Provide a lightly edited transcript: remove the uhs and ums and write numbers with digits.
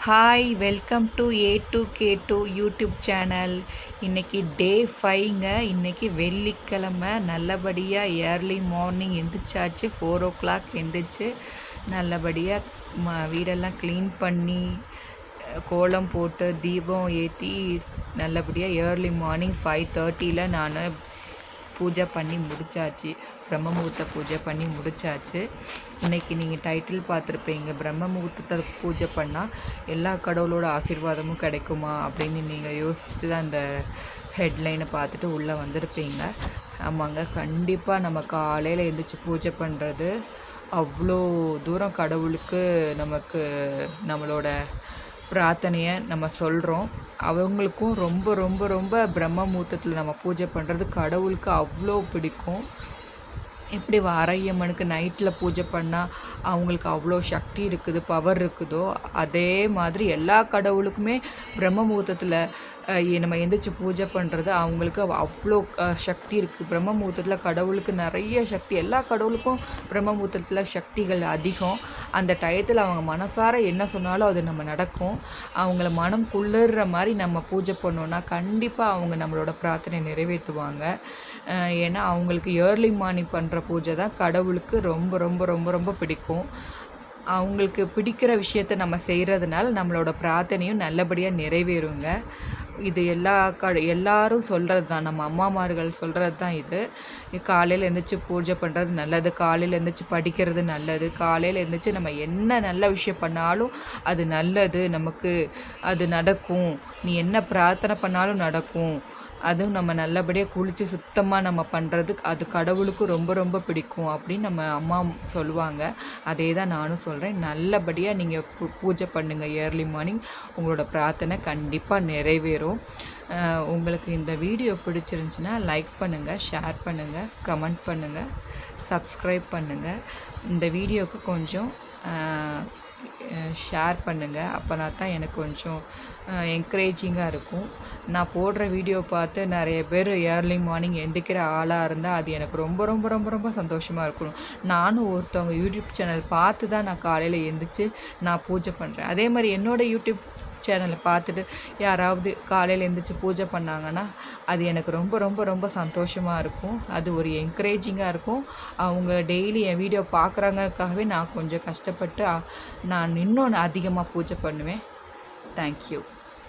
Hi welcome to A2K2 YouTube channel. இன்றைக்கி டே 5ங்க. இன்றைக்கி வெள்ளிக்கிழமை. நல்லபடியாக ஏர்லி மார்னிங் எந்திரிச்சாச்சு. 4 o'clock எந்திரிச்சு நல்லபடியாக வீடெல்லாம் க்ளீன் பண்ணி கோலம் போட்டு தீபம் ஏற்றி நல்லபடியாக ஏர்லி மார்னிங் 5:30 நான் பூஜை பண்ணி முடித்தாச்சு. பிரம்ம முகூர்த்த பூஜை பண்ணி முடித்தாச்சு. இன்றைக்கி நீங்கள் டைட்டில் பார்த்துருப்பீங்க, பிரம்ம முகூர்த்தத்தை பூஜை பண்ணால் எல்லா கடவுளோட ஆசீர்வாதமும் கிடைக்குமா அப்படின்னு நீங்கள் யோசிச்சுட்டு தான் அந்த ஹெட்லைனை பார்த்துட்டு உள்ளே வந்திருப்பீங்க. ஆமாங்க, கண்டிப்பாக நம்ம காலையில் எழுந்திரிச்சு பூஜை பண்ணுறது அவ்வளோ தூரம் கடவுளுக்கு நமக்கு நம்மளோட பிரார்த்தனையை நம்ம சொல்கிறோம். அவங்களுக்கும் ரொம்ப ரொம்ப ரொம்ப பிரம்ம முகூர்த்தத்தில் நம்ம பூஜை பண்ணுறது கடவுளுக்கு அவ்வளோ பிடிக்கும். எப்படி வாரையம்மனுக்கு நைட்டில் பூஜை பண்ணால் அவங்களுக்கு அவ்வளோ சக்தி இருக்குது, பவர் இருக்குதோ, அதே மாதிரி எல்லா கடவுளுக்குமே பிரம்ம முகூர்த்தத்தில் நம்ம எந்திரிச்சு பூஜை பண்ணுறது அவங்களுக்கு அவ்வளோ சக்தி இருக்குது. பிரம்ம முகூர்த்தத்தில் கடவுளுக்கு நிறைய சக்தி, எல்லா கடவுளுக்கும் பிரம்ம முகூர்த்தத்தில் சக்திகள் அதிகம். அந்த டயத்தில் அவங்க மனசார என்ன சொன்னாலும் அது நம்ம நடக்கும். அவங்கள மனம் குளிர்ற மாதிரி நம்ம பூஜை பண்ணோன்னா கண்டிப்பாக அவங்க நம்மளோட பிரார்த்தனை நிறைவேற்றுவாங்க. ஏன்னா அவங்களுக்கு ஏர்லி மார்னிங் பண்ணுற பூஜை தான் கடவுளுக்கு ரொம்ப ரொம்ப ரொம்ப ரொம்ப பிடிக்கும். அவங்களுக்கு பிடிக்கிற விஷயத்தை நம்ம செய்கிறதுனால நம்மளோட பிரார்த்தனையும் நல்லபடியாக நிறைவேறுங்க. இது எல்லாரும் சொல்கிறது தான், நம்ம அம்மாமார்கள் சொல்கிறது தான். இது காலையில் எழுந்திரிச்சு பூஜை பண்ணுறது நல்லது, காலையில் எழுந்திரிச்சு படிக்கிறது நல்லது, காலையில் எழுந்திரிச்சு நம்ம என்ன நல்ல விஷயம் பண்ணாலும் அது நல்லது, நமக்கு அது நடக்கும். நீ என்ன பிரார்த்தனை பண்ணாலும் நடக்கும். அதுவும் நம்ம நல்லபடியாக குளித்து சுத்தமாக நம்ம பண்ணுறதுக்கு அது கடவுளுக்கும் ரொம்ப ரொம்ப பிடிக்கும் அப்படின்னு நம்ம அம்மா சொல்லுவாங்க. அதே தான் நானும் சொல்கிறேன். நல்லபடியாக நீங்கள் பூஜை பண்ணுங்கள் ஏர்லி மார்னிங். உங்களோட பிரார்த்தனை கண்டிப்பாக நிறைவேறும். உங்களுக்கு இந்த வீடியோ பிடிச்சிருந்துச்சின்னா லைக் பண்ணுங்கள், ஷேர் பண்ணுங்கள், கமெண்ட் பண்ணுங்கள், சப்ஸ்கிரைப் பண்ணுங்கள். இந்த வீடியோவுக்கு கொஞ்சம் ஷேர் பண்ணுங்கள். அப்போனா தான் எனக்கு கொஞ்சம் என்கரேஜிங்காக இருக்கும். நான் போடுற வீடியோ பார்த்து நிறைய பேர் ஏர்லி மார்னிங் எந்திரிக்கிற ஆளாக இருந்தால் அது எனக்கு ரொம்ப ரொம்ப ரொம்ப ரொம்ப சந்தோஷமாக இருக்கணும். நானும் ஒருத்தவங்க யூடியூப் சேனல் பார்த்து தான் நான் காலையில் எழுந்திரிச்சு நான் பூஜை பண்ணுறேன். அதே மாதிரி என்னோடய யூடியூப் சேனலை பார்த்துட்டு யாராவது காலையில் எழுந்திரிச்சு பூஜை பண்ணாங்கன்னா அது எனக்கு ரொம்ப ரொம்ப ரொம்ப சந்தோஷமாக இருக்கும். அது ஒரு என்கரேஜிங்காக இருக்கும். அவங்க டெய்லி என் வீடியோ பார்க்குறாங்கக்காகவே நான் கொஞ்சம் கஷ்டப்பட்டு நான் இன்னும் அதிகமாக பூஜை பண்ணுவேன். தேங்க்யூ.